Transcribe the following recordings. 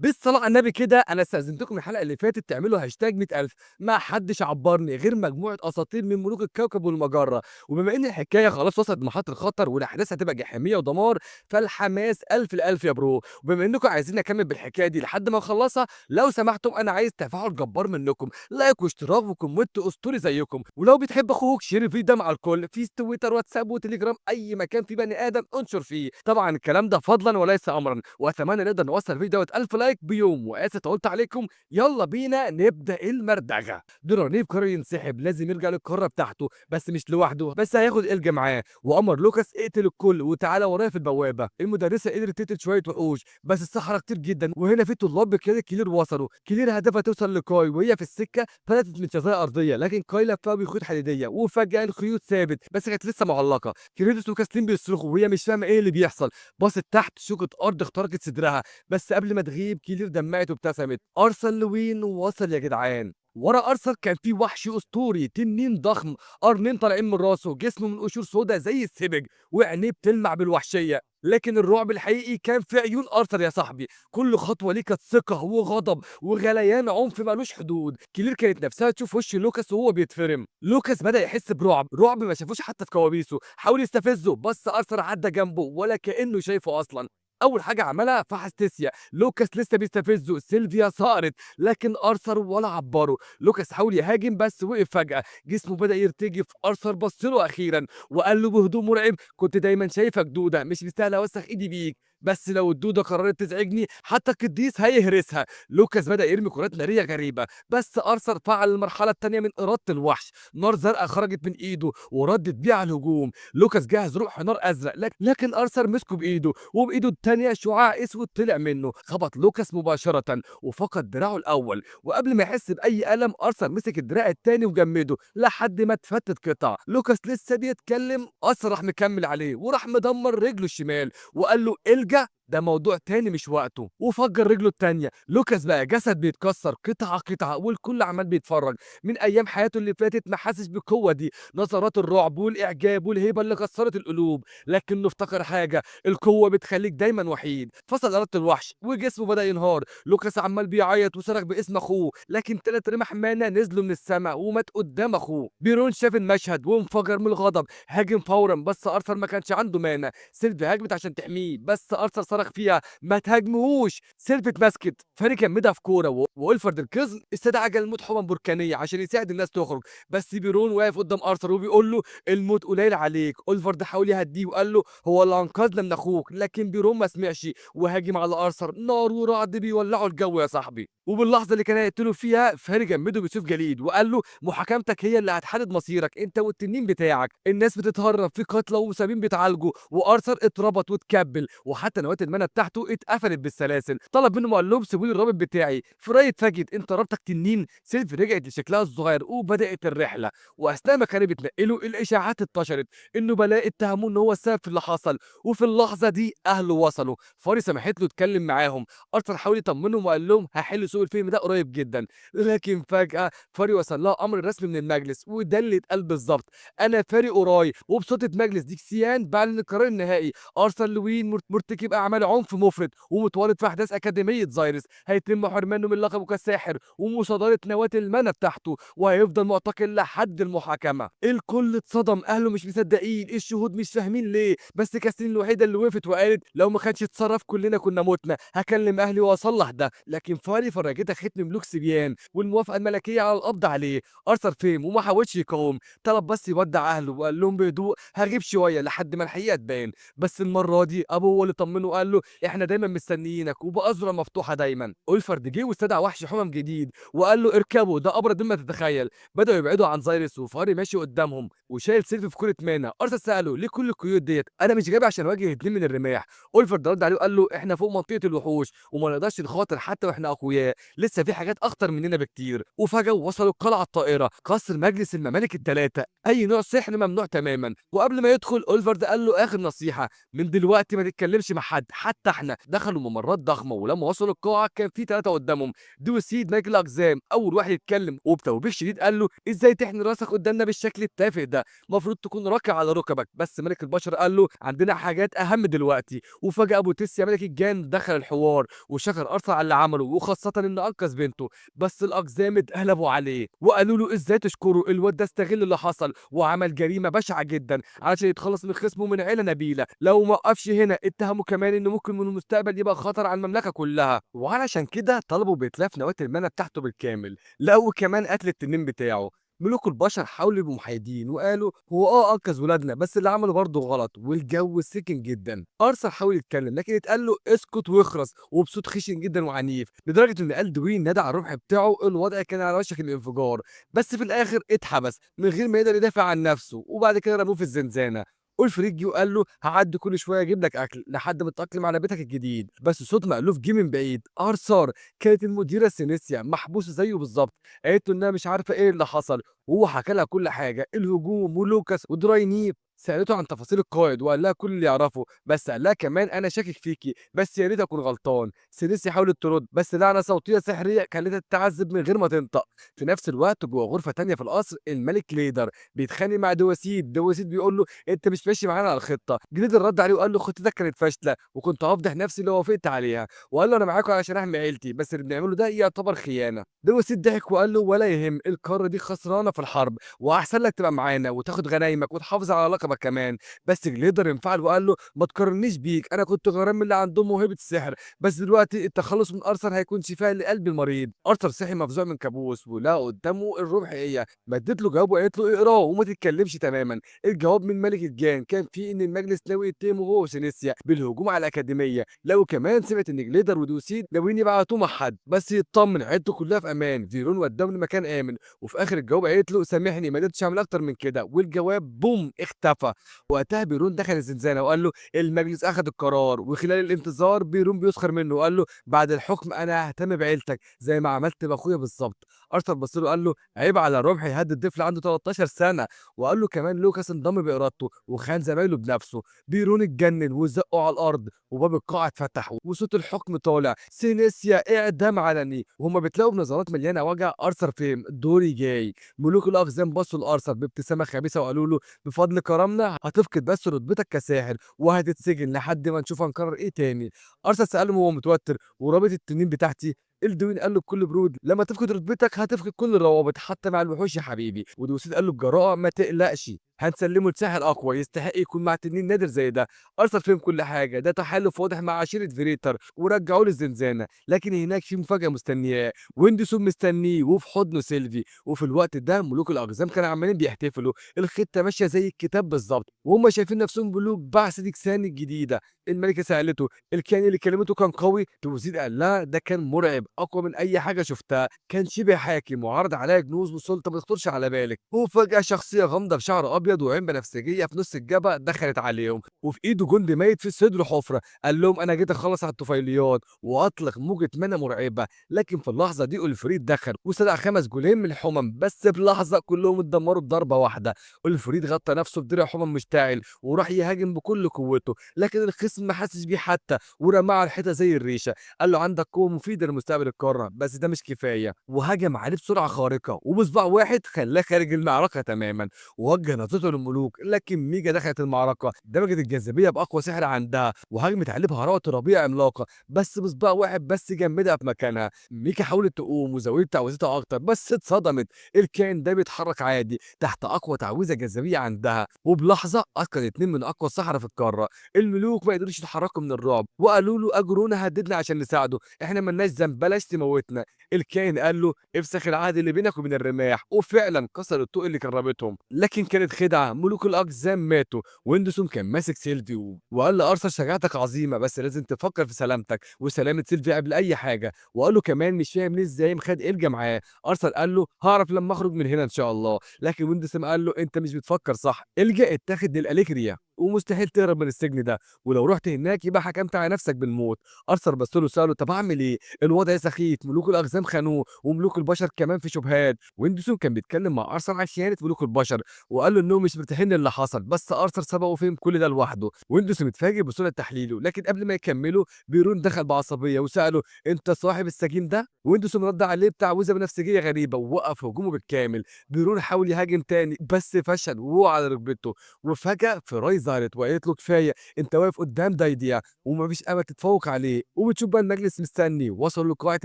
بالصلاة على النبي كده أنا استأذنتكم الحلقة اللي فاتت تعملوا هاشتاج 100,000 ما حدش عبّرني غير مجموعة أساطير من ملوك الكوكب والمجرة، وبما إن الحكاية خلاص وصلت لمحط الخطر والأحداث هتبقى جحيمية ودمار، فالحماس ألف الألف يا برو، وبما إنكم عايزين أكمل بالحكاية دي لحد ما نخلصها، لو سمحتم أنا عايز تفاعل جبار منكم، لايك واشتراك وكومنت أسطوري زيكم، ولو بتحب أخوك شير الفيديو ده مع الكل في تويتر واتساب وتليجرام أي مكان فيه بني آدم انشر فيه، طبعًا الكلام ده فضلًا وليس أمرًا، وأتمنى نقدر نوصّل الفيديو دوّة 1000 لايك بيوم، وآسف طوّلت عليكم، يالّا بينا نبدأ المردغة. دورانيب قرر ينسحب، لازم يرجع للقارة بتاعته، بس مش لوحده، بس هياخد إلجا معاه، وأمر لوكاس اقتل الكل وتعالَ ورايا في البوابة. المدرسة قدرت تقتل شوية وحوش، بس الصحرا كتير جدًا، وهنا في طلاب بقيادة كلير وصلوا. كلير هدفها توصل لكاي، وهي في السكة فلتت من شظايا أرضية، لكن كاي لفّها بخيوط حديدية، وفجأة الخيوط ثابت، بس كانت لسه معلقة. كريدوس وكاسلين بيصرخوا وهي مش فاهمة إيه اللي بيحصل، بصت تحت شوكة أرض اخترقت صدرها، بس قبل ما تغيب كلير دمعت وابتسمت. أرسل لوين وصل يا جدعان. ورا أرسل كان في وحش أسطوري تنين ضخم، قرنين طالعين من راسه، جسمه من قشور سودا زي السبج، وعينيه بتلمع بالوحشية. لكن الرعب الحقيقي كان في عيون أرثر يا صاحبي، كل خطوة ليه كانت ثقة وغضب وغليان عنف مالوش حدود. كلير كانت نفسها تشوف وش لوكاس وهو بيتفرم. لوكاس بدأ يحس برعب، رعب ما شافوش حتى في كوابيسه، حاول يستفزه بس أرثر عدى جنبه ولا كأنه شايفه أصلا. أول حاجة عملها فحص تيسيا، لوكاس لسه بيستفزه، سيلفيا صارت لكن أرثر ولا عبره. لوكاس حاول يهاجم بس وقف فجأة، جسمه بدأ يرتجف. أرثر بص له أخيرا وقال له بهدوء مرعب، كنت دايما شايفك دودة، مش مستاهل أوسخ إيدي بيك، بس لو الدودة قررت تزعجني حتى القديس هيهرسها. لوكاس بدأ يرمي كرات نارية غريبة، بس أرثر فعل المرحلة التانية من إرادة الوحش، نار زرقاء خرجت من إيده وردت بيه على الهجوم. لوكاس جهز رمح نار أزرق لكن أرثر مسكه بإيده، وبإيده التانية شعاع أسود طلع منه خبط لوكاس مباشرة وفقد دراعه الأول. وقبل ما يحس بأي ألم أرثر مسك الدراع التاني وجمده لحد ما اتفتت قطع. لوكاس لسه بيتكلم أرثر راح مكمل عليه وراح مدمر رجله الشمال وقال له الجا ده موضوع تاني مش وقته، وفجر رجله التانية. لوكاس بقى جسد بيتكسر قطعة قطعة والكل عمال بيتفرج. من أيام حياته اللي فاتت ما حسش بالقوة دي، نظرات الرعب والإعجاب والهيبة اللي كسرت القلوب، لكنه افتكر حاجة، القوة بتخليك دايما وحيد. فصل إرادة الوحش وجسمه بدأ ينهار. لوكاس عمال بيعيط وصرخ باسم أخوه، لكن 3 رمح مانا نزلوا من السماء ومات قدام أخوه. بيرون شاف المشهد وانفجر من الغضب، هاجم فورا بس أرثر ما كانش عنده مانا. سيلفي هاجمت عشان تحميه بس أرثر صرخ فيها ما تهاجموهوش. سيلفي اتمسكت، فاري جمدها في كوره وولفرد القزم استدعى جلمود حمم بركانيه عشان يساعد الناس تخرج، بس بيرون واقف قدام أرثر وبيقول له الموت قليل عليك. اولفرد حاول يهديه وقال له هو اللي انقذنا من اخوك، لكن بيرون ما سمعش وهاجم على أرثر، نار ورعد بيولعوا الجو يا صاحبي. وباللحظه اللي كان هيقتله فيها فاري جمده بسيف جليد وقال له محاكمتك هي اللي هتحدد مصيرك انت والتنين بتاعك. الناس بتتهرب، في قتلى ومصابين بيتعالجوا، وارثر اتربط واتكبل وحتى نواه المنى بتاعته اتقفلت بالسلاسل. طلب منهم وقال لهم سيبوا لي الرابط بتاعي. فراي اتفاجئت انت رابطك تنين. سيلفي رجعت لشكلها الصغير وبدات الرحله، واثناء ما كانوا بيتنقلوا الاشاعات انتشرت انه بلاء اتهموه ان هو السبب في اللي حصل. وفي اللحظه دي اهله وصلوا، فاري سمحت له يتكلم معاهم. ارثر حاول يطمنهم وقال لهم هحل سوء الفهم ده قريب جدا، لكن فجاه فاري وصل لها امر رسمي من المجلس وده اللي اتقال بالظبط، انا فاري اوراي وبصوت مجلس ديكسيان بعلن القرار النهائي، ارسل لوين مرتكب اعمال عنف مفرط ومتورط في احداث اكاديميه زايرس، هيتم حرمانه من لقبه كساحر ومصادره نواه المنى بتاعته، وهيفضل معتقل لحد المحاكمه. الكل اتصدم، اهله مش مصدقين، الشهود مش فاهمين ليه، بس كاسلين الوحيده اللي وقفت وقالت لو ما كانش اتصرف كلنا كنا متنا، هكلم اهلي واصلح ده. لكن فاري فرجتها ختم ملوك سبيان والموافقه الملكيه على القبض عليه. ارثر فهم وما حاولش يقاوم، طلب بس يودع اهله وقال لهم بهدوء هغيب شويه لحد ما الحقيقه تبان. بس المره دي ابوه هو اللي طمنه وقال له احنا دايما مستنيينك وبأذرع مفتوحه دايما. اولفرد جه واستدعى وحش حمم جديد وقال له اركبوا ده ابرد مما تتخيل. بداوا يبعدوا عن زايرس وفاري ماشي قدامهم وشايل سيلفي في كوره مانا. ارثر ساله ليه كل القيود ديت، انا مش جايب عشان اواجه 2 من الرماح. اولفرد رد عليه وقال له احنا فوق منطقه الوحوش وما نقدرش نخاطر حتى واحنا اقوياء، لسه في حاجات اخطر مننا بكتير. وفجاه وصلوا القلعه الطائره، قصر مجلس الممالك الثلاثه، اي نوع سحر ممنوع تماما. وقبل ما يدخل اولفرد قال له اخر نصيحه، من دلوقتي ما تتكلمش مع حد، حتى إحنا. دخلوا ممرات ضخمة ولمّا وصلوا القاعة كان في 3 قدامهم، دوسيد ملك الأقزام أول واحد يتكلم وبتوبيخ شديد قال له: "إزاي تحني راسك قدامنا بالشكل التافه ده؟ مفروض تكون راكع على ركبك." بس ملك البشر قال له: "عندنا حاجات أهم دلوقتي." وفجأة أبو تيسيا ملك الجان دخل الحوار وشكر أرثر على اللي عمله وخاصةً إنه أنقذ بنته. بس الأقزام اتقلبوا عليه وقالوا له: "إزاي تشكره؟ الواد ده استغل اللي حصل وعمل جريمة بشعة جدًا علشان يتخلص من خصمه من عيلة نبيلة. لو ما وقفش هنا اتهموا كمان إنه ممكن من المستقبل يبقى خطر على المملكة كلها." وعلشان كده طلبوا بإتلاف نواة المانا بتاعته بالكامل. لقوا كمان قتل التنين بتاعه. ملوك البشر حاولوا يبقوا محايدين وقالوا: "هو أنقذ ولادنا بس اللي عمله برضه غلط." والجو سخن جدًا. أرثر حاول يتكلم لكن اتقال له: "اسكت واخرس." وبصوت خشن جدًا وعنيف، لدرجة إن ألدوين نادى على الرمح بتاعه. الوضع كان على وشك الانفجار، بس في الآخر اتحبس من غير ما يقدر يدافع عن نفسه، وبعد كده رموه في الزنزانة. أولفريد جه وقال له: "هاعدي كل شوية أجيب لك أكل لحد ما تتأقلم على بيتك الجديد." بس صوت مألوف جه من بعيد. أرثر، كانت المديرة سينيسيا محبوسة زيه بالضبط. قالت له إنها مش عارفة إيه اللي حصل، وهو حكى لها كل حاجة، الهجوم ولوكاس ودراينيف. سألته عن تفاصيل القائد وقال لها كل اللي يعرفه، بس قال لها كمان: "أنا شاكك فيكِ، بس يا ريت أكون غلطان." سينيسيا حاولت ترد، بس لعنة صوتية سحرية خلتها تتعذب من غير ما تنطق. في نفس الوقت جوه غرفة تانية في القصر الملك ليدر بيتخانق مع دواسيد. دواسيد بيقول له: "أنت مش ماشي معانا على الخطة." جليدر رد عليه وقال له: "خطتك كانت فاشلة وكنت هافضح نفسي لو وافقت عليها." وقال له: "أنا معاكم علشان أحمي عيلتي، بس اللي بنعمله ده يعتبر خيانة." دواسيد ضحك وقال له: "ولا يهم، القارة دي خسرانة في الحرب وأحسن لك تبقى معانا وتاخد غنايمك وتحافظ على لقبك كمان." بس جليدر انفعل وقال له: "ما تقارنيش بيك، أنا كنت غيران من اللي عندهم موهبة السحر، بس دلوقتي التخلص من أرثر هيكون شفاء لقلبي المريض." أرثر صحي مفزوع من كابوس ولقى قدامه الرمحية. مدت له جواب وقالت له: "اقراه وما تتكلمش تمامًا." الجواب من ملك الجان كان فيه إن المجلس ناوي يتهمه هو وسينيسيا بالهجوم على الأكاديمية. لو كمان سمعت إن جليدر ودوسيد ناويين يبعتوه مع حد بس يطمن عيلته كلها في أمان. فيرون وداهم لمكان آمن. وفي آخر الجواب قالت له: "سامحني ما قدرتش أعمل أكتر من كده." والجواب بوم اختفى. وقتها بيرون دخل الزنزانة وقال له: "المجلس أخد القرار." وخلال الانتظار بيرون بيسخر منه وقال له: "بعد الحكم أنا هاهتم بعيلتك زي ما عملت بأخويا بالضبط." أرثر بص له وقال له: "عيب على الرمح يهدد طفل عنده 13 سنة." وقال له كمان: "لوكاس انضم بإرادته وخان زمايله بنفسه." بيرون اتجنن وزقه على الأرض وباب القاعة اتفتح وصوت الحكم طالع: "سينيسيا إعدام علني." وهما بيتلاقوا بنظرات مليانة وجع. أرثر فهم دوري جاي. ملوك الأقزام بصوا لأرثر بابتسامة خبيثة وقالوا له: "بفضل كرمنا هتفقد بس رتبتك كساحر وهتتسجن لحد ما نشوف هنكرر إيه تاني." أرثر سألهم وهو متوتر: "ورابط التنين بتاعتي؟" الدوين قال له بكل برود: "لما تفقد رتبتك هتفقد كل الروابط حتى مع الوحوش يا حبيبي." ودوسيد قال له بجراءة: "ما تقلقش، هنسلمه لساحر أقوى يستحق يكون مع تنين نادر زي ده." أرثر فهم كل حاجة، ده تحالف واضح مع عشيرة فيريتر ورجعوه للزنزانة. لكن هناك في مفاجأة مستنياه. ويندسون مستنيه وفي حضنه سيلفي. وفي الوقت ده ملوك الأقزام كانوا عمالين بيحتفلوا. الخطة ماشية زي الكتاب بالضبط وهم شايفين نفسهم ملوك بعثة ديكسان الجديدة. الملكة سألته: "الكائن اللي كلمته كان قوي؟" توزيد قال لها: "ده كان مرعب أقوى من أي حاجة شفتها. كان شبه حاكم وعرض عليا كنوز وسلطة ما تخطرش على بالك." وفجأة شخصية غامضة بشعر أبيض وعين بنفسجية في نص الجبهة دخلت عليهم وفي إيده جندي ميت في صدره حفرة. قال لهم: "أنا جيت أخلص على الطفيليات." وأطلق موجة منى مرعبة. لكن في اللحظة دي أولفريد دخل وسرق 5 جولين من الحمم بس بلحظة كلهم اتدمروا بضربة واحدة. أولفريد غطى نفسه بدرع حمم مشتعل وراح يهاجم بكل قوته. لكن الخصم ما حسش بيه حتى ورماه على الحيطة زي الريشة. قال له: "عندك قوة مفيدة لمستقبل القارة بس ده مش كفاية." وهجم عليه بسرعة خارقة وبصباع واحد خلاه خارج المعركة تماما. ووجه نظرته للملوك لكن ميجا دخلت المعركة دمجت الجاذبية بأقوى سحر عندها وهجمت عليه بهارات ربيع عملاقة. بس بصباع واحد بس جمدها في مكانها. ميكا حاولت تقوم وزودت تعويذتها أكتر بس اتصدمت. الكائن ده بيتحرك عادي تحت أقوى تعويذة جاذبية عندها. وبلحظة أسقط 2 من أقوى السحرة في القارة. الملوك ما قدروش يتحركوا من الرعب وقالوا له: "أجرونا هددنا عشان نساعده، إحنا مالناش ذنب بلاش تموتنا." الكائن قال له: "افسخ العهد اللي بينك وبين الرماح." وفعلا كسر الطوق اللي كان رابطهم. لكن كانت خدعة. ملوك الأقزام ماتوا. ويندسون كان ماسك سيلفي وقال لأرثر: "شجاعتك عظيمة بس لازم تفكر في سلامتك وسلامة سيلفي قبل أي حاجة." وقال له كمان مش فاهم ليه ازاي مخد إلجا معاه. أرثر قال له: "هعرف لما أخرج من هنا إن شاء الله." لكن ويندسون قال له: "أنت مش بتفكر صح، إلجا اتاخد للأليكريا." ومستحيل تهرب من السجن ده، ولو رُحت هناك يبقى حكمت على نفسك بالموت. أرثر بَص له وسأله: طب أعمل إيه؟ الوضع سخيف، ملوك الأقزام خانوه، وملوك البشر كمان في شبهات. ويندسون كان بيتكلم مع أرثر عن خيانة ملوك البشر، وقال له إنهم مش مرتاحين للي حصل، بس أرثر سبقه وفهم كل ده لوحده. ويندسون اتفاجئ بسرعة تحليله، لكن قبل ما يكملوا بيرون دخل بعصبية وسأله: أنت صاحب السجين ده؟ ويندسون رد عليه بتعويذة بنفسجية غريبة، ووقف هجومه بالكامل. بيرون حاول يهاجم تاني بس فشل ووقع على ركبته. وفجأة فراي ظهرت وقالت له: كفاية، أنت واقف قدام دايديا ومفيش أمل تتفوق عليه. وبتشوف بقى المجلس مستني. وصلوا لقاعة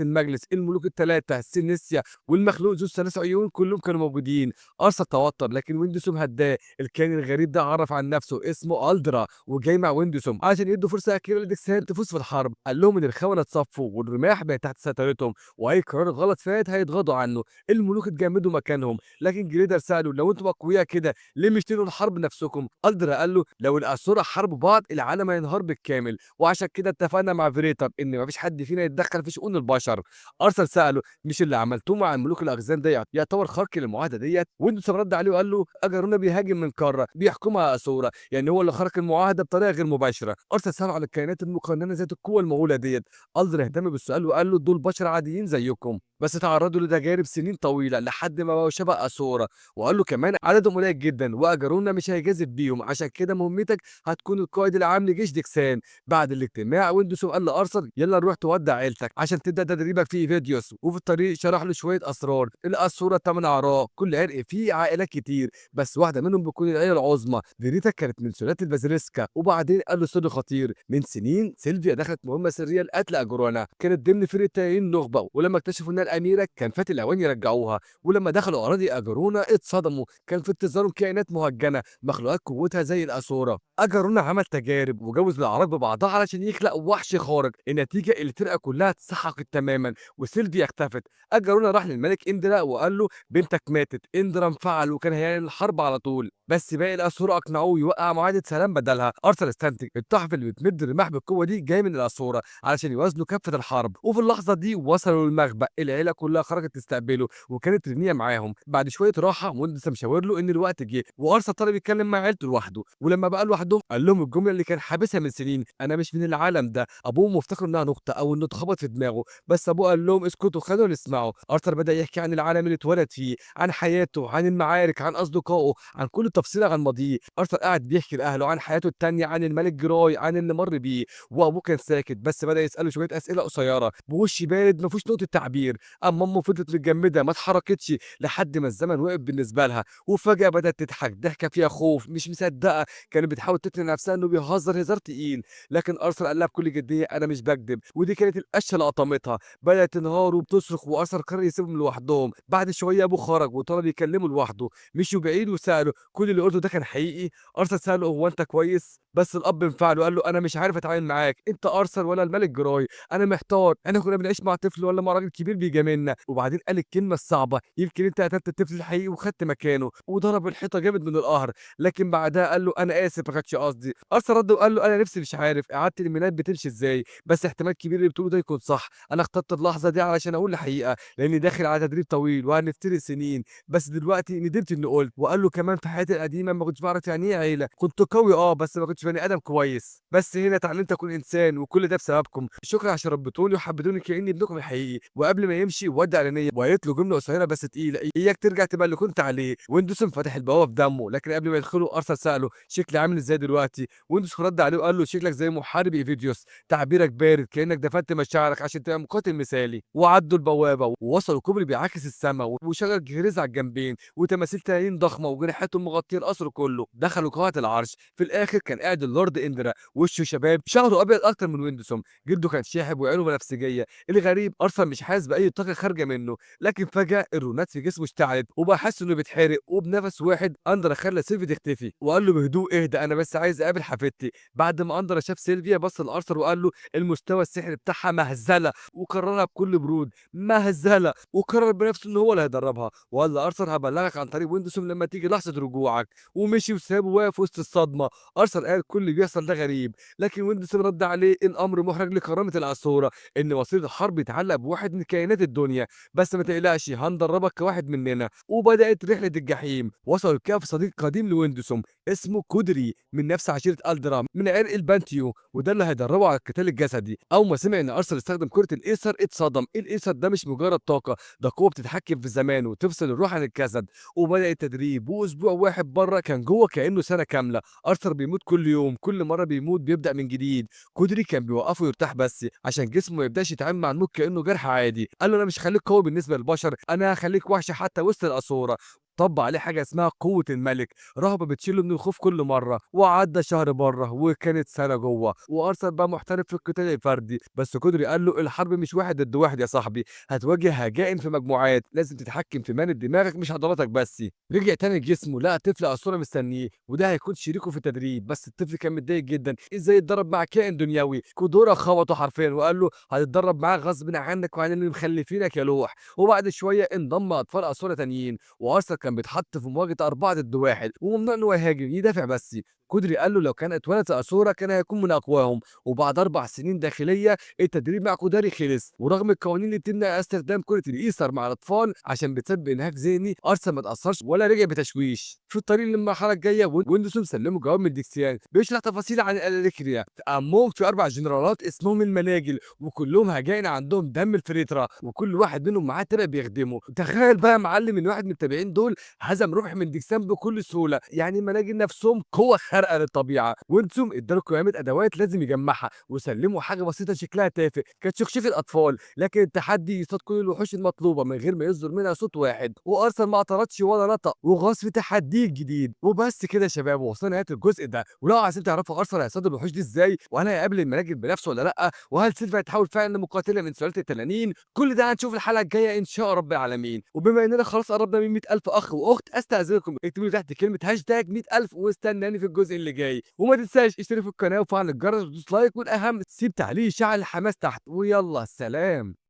المجلس، الملوك الثلاثة سينيسيا والمخلوق ذو الثلاث عيون كلهم كانوا موجودين. أرثر توتر لكن ويندسون هداه. الكائن الغريب ده عرف عن نفسه اسمه ألدرا، وجاي مع ويندسون عشان يدوا فرصة أخيرة لديكسان تفوز في الحرب. قال لهم إن الخونة اتصفوا والرماح بقت تحت سيطرتهم، وأي قرار غلط فات هيتغاضوا عنه. الملوك اتجمدوا مكانهم، لكن جريدر سأله: لو انتم أقوياء كده ليه مش تنهوا الحرب نفسكم؟ ألدرا قال له: لو الأسورة حاربوا بعض العالم هينهار بالكامل، وعشان كده اتفقنا مع فيريتر إن مفيش حد فينا يتدخل في شؤون البشر. أرثر سأله: مش اللي عملتوه مع الملوك الأغزان ده يعتبر خرق للمعاهدة ديت؟ ويندسون رد عليه وقال له: أجرونا بيهاجم من قارة بيحكمها أسورة، يعني هو اللي خرق المعاهدة بطريقة غير مباشرة. أرثر سأله على الكائنات المقننة ذات القوة المهولة ديت. ألدرا اهتم بالسؤال وقال له: دول بشر عاديين زيكم، بس تعرضوا لتجارب سنين طويلة لحد ما بقوا شبه أسورة. وقال له كمان عددهم قليل جدا وأجرونا مش هيجازف بيهم، عشان كده مهمتك هتكون القائد العام لجيش ديكسان. بعد الاجتماع ويندسون قال لأرثر: يلا نروح تودع عيلتك عشان تبدأ تدريبك في ايفيديوس. وفي الطريق شرح له شوية أسرار. الأسورة 8 أعراق، كل عرق فيه عائلات كتير، بس واحدة منهم بتكون العيلة العظمى. فيريتا كانت من سلالة البازيليسكا. وبعدين قال له سر خطير: من سنين سيلفيا دخلت مهمة سرية لقتل أجرونا، كانت ضمن فرقة تنانين النخبة، ولما اكتشفوا إنها الأميرة كان فات الأوان يرجعوها. ولما دخلوا أراضي أجرونا اتصدموا، كان في انتظارهم كائنات مهجنة مخلوقات قوتها زي الأسورة. أجرونا عمل تجارب وجوز الأعراق ببعضها علشان يخلق وحش خارق. النتيجة الفرقة كلها اتسحقت تماما وسيلفيا اختفت. أجرونا راح للملك إندرا وقال له: بنتك ماتت. إندرا انفعل وكان هيعلن الحرب على طول، بس باقي الأسورة أقنعوه يوقع معاهدة سلام بدلها. أرثر استنتج التحف اللي بتمد الرماح بالقوة دي جاي من الأسورة علشان يوازنوا كفة الحرب. وفي اللحظة دي وصلوا للمخبأ، العيلة كلها خرجت تستقبله وكانت رينيا معاهم. بعد شوية راحة ويندسون مشاور له إن الوقت جه، وأرثر طلب يتكلم مع عيلته لوحده. ولما بقى لوحدهم قال لهم الجملة اللي كان حابسها من سنين: أنا مش من العالم ده. أبوهم افتكروا إنها نكتة أو إنه اتخبط في دماغه، بس أبوه قال لهم اسكتوا خلونا نسمعه. أرثر بدأ يحكي عن العالم اللي اتولد فيه، عن حياته، عن المعارك، عن أصدقائه، عن كل تفصيلة عن ماضيه. أرثر قعد بيحكي لأهله عن حياته التانية، عن الملك جراي، عن اللي مر بيه. وأبوه كان ساكت بس بدأ يسأله شوية أسئلة قصيرة بوش بارد ما فيهوش نقطة تعبير. أما أمه فضلت متجمدة ما اتحركتش لحد ما الزمن وقف بالنسبة لها، وفجأة بدأت تضحك ضحكة فيها خوف، مش مصدقة. كانت بتحاول تقنع نفسها إنه بيهزر هزار تقيل، لكن أرثر قال لها بكل جدية: أنا مش بكدب. ودي كانت القشة اللي قطمتها. بدأت تنهار وبتصرخ، وأرثر قرر يسيبهم لوحدهم. بعد شوية أبوه خرج وطلب يكلمه لوحده. مشوا بعيد وسأله: كل اللي قلته ده كان حقيقي؟ أرثر سأله: هو أنت كويس؟ بس الأب انفعل وقال له: أنا مش عارف أتعامل معاك، أنت أرثر ولا الملك جراي؟ أنا محتار، إحنا كنا بنعيش مع طفل ولا مع راجل كبير بيجاملنا؟ وبعدين قال الكلمة الصعبة: يمكن أنت قتلت الطفل الحقيقي وخدت مكانه. وضرب الحيطة جامد من القهر، لكن بعدها قال له: أنا آسف ما كانش قصدي. أرثر رد وقال له: أنا نفسي مش عارف إعادة الميلاد بتمشي إزاي، بس احتمال كبير اللي بتقوله ده يكون صح. أنا اخترت اللحظة دي علشان أقول الحقيقة، لأني داخل على تدريب طويل وهنفترق سنين، بس دلوقتي ندمت إني قلت. وقال له كمان: في حياتي القديمة ما كنتش بعرف يعني إيه عيلة، كنت قوي بس ما كنتش بني آدم كويس، بس هنا اتعلمت أكون إنسان، وكل ده بسببكم. شكرا عشان ربيتوني وحبيتوني كأني ابنكم الحقيقي. وقبل ما يمشي ودع رينيا وقالت له جملة قصيرة بس تقيلة: إياك ترجع تبقى اللي كنت عليه. ويندوسون فتح البوابة في دمه، لكن قبل ما يدخلوا أرثر سأله: شكلي عامل إزاي دلوقتي؟ ويندوسون رد عليه وقال له: شكلك زي محارب ايفيديوس، تعبيرك بارد كأنك دفنت مشاعرك عشان تبقى مقاتل مثالي. وعدوا البوابة ووصلوا كوبري بيعاكس السماء وشجر جريز على الجنبين وتماثيل تنانين ضخمة وجناحاتهم مغطية القصر كله. دخلوا قاعة العرش. في الآخر كان قاعد اللورد إندرا، وشه شباب شعره أبيض أكتر من ويندوسون، جلده كان شاحب وعينه بنفسجية. الغريب أرثر مش حاسس بأي طاقة خارجة منه، لكن فجأة الرونات في جسمه اشتعلت وبقى حاسس إنه بيتحرق. وبنفس واحد أندرا خلى سيلفي تختفي وقال له بهدوء: اهدى، أنا بس عايز أقابل حفيدتي. بعد ما أندرا شاف سيلفيا بص لأرثر وقال له: المستوى السحري بتاعها مهزلة. وكررها بكل برود: مهزلة. وقرر بنفسه إن هو اللي هيدربها، وقال لأرثر: هبلغك عن طريق ويندوسون لما تيجي لحظة رجوعك. ومشي وسابه واقف وسط الصدمة. أرثر قال كل اللي بيحصل ده غريب، لكن ويندسون رد عليه الأمر محرج لكرامة العصفورة، إن مصير الحرب يتعلق بواحد من كائنات الدنيا، بس ما تقلقش هندربك كواحد مننا. وبدأت رحلة الجحيم، وصلوا لكهف صديق قديم لويندسون اسمه كودري من نفس عشيرة ألدرام من عرق البانتيو، وده اللي هيدربه على القتال الجسدي. أول ما سمع إن أرثر استخدم كرة الإيسر اتصدم، الإيسر ده مش مجرد طاقة، ده قوة بتتحكم في الزمان وتفصل الروح عن الجسد. وبدأ التدريب، وأسبوع واحد بره كان جوه كأنه سنة كاملة. أرثر بيموت كل يوم، كل مرة بيموت بيبدأ من جديد. كودري كان بيوقفه يرتاح بس عشان جسمه ما يبداش يتعامل مع الموت كأنه جرح عادي. قال له انا مش هخليك قوي بالنسبة للبشر، انا هخليك وحش حتى وسط الأسورة. طبق عليه حاجة اسمها قوة الملك، رهبة بتشيله من الخوف كل مرة. وعدى شهر بره وكانت سنة جوه، وأرثر بقى محترف في القتال الفردي. بس كودري قال له الحرب مش واحد ضد واحد يا صاحبي، هتواجه هجائم في مجموعات، لازم تتحكم في مان دماغك مش عضلاتك بس. رجع تاني لجسمه، لقى طفل أسطورة مستنيه، وده هيكون شريكه في التدريب. بس الطفل كان متضايق جدا، ازاي يتدرب مع كائن دنيوي؟ كودورا خبطه حرفيا وقال له هتتدرب معاه غصب عنك وعن اللي مخلفينك يا لوح. وبعد شويه انضم اطفال أسطورة تانيين، وارثر كان بيتحط في مواجهه 4 ضد 1 وممنوع انه يهاجم، يدافع بس. كودري قال له لو كان اتولد في أسورة كان هيكون من أقواهم. وبعد 4 سنين داخلية التدريب مع كوداري خلص، ورغم القوانين اللي بتمنع استخدام كرة الإيسر مع الأطفال عشان بتسبب إنهاك ذهني، أرسنال ما تأثرش ولا رجع بتشويش. في الطريق للمرحلة الجاية ويندوسون سلمه جواب من ديكسيان بيشرح تفاصيل عن الأليكريا. أمهم في 4 جنرالات اسمهم المناجل، وكلهم هجاين عندهم دم الفريترا، وكل واحد منهم معاه تبع بيخدمه. تخيل بقى يا معلم ان واحد من التابعين دول هزم رمح من ديكسان بكل سهوله، يعني المناجل نفسهم قوه خارقه للطبيعه. وانتم اداله قائمه ادوات لازم يجمعها، وسلموا حاجه بسيطه شكلها تافه كانت شخشيخه اطفال، لكن التحدي يصطاد كل الوحوش المطلوبه من غير ما يصدر منها صوت واحد. وارسل ما اعترضش ولا نطق، وغاص في تحديه الجديد. وبس كده يا شباب، وصلنا نهايه الجزء ده. ولو عايزين تعرفوا ارسل هيصطاد الوحوش دي ازاي، وهل هيقابل المناجل بنفسه ولا لا، وهل سيلفا هتحول فعلا لمقاتله من سلاله التنانين، كل ده هنشوف الحلقه الجايه ان شاء رب العالمين. وبما اننا خلاص قربنا من 100,000 اخ واخت، استاذنكم اكتبوا لي تحت كلمه هاشتاج 100,000 واستناني في الجزء اللي جاي. وما تنساش اشترك في القناه وفعل الجرس وتدوس لايك، والاهم تسيب تعليق يشعل الحماس تحت. ويلا سلام.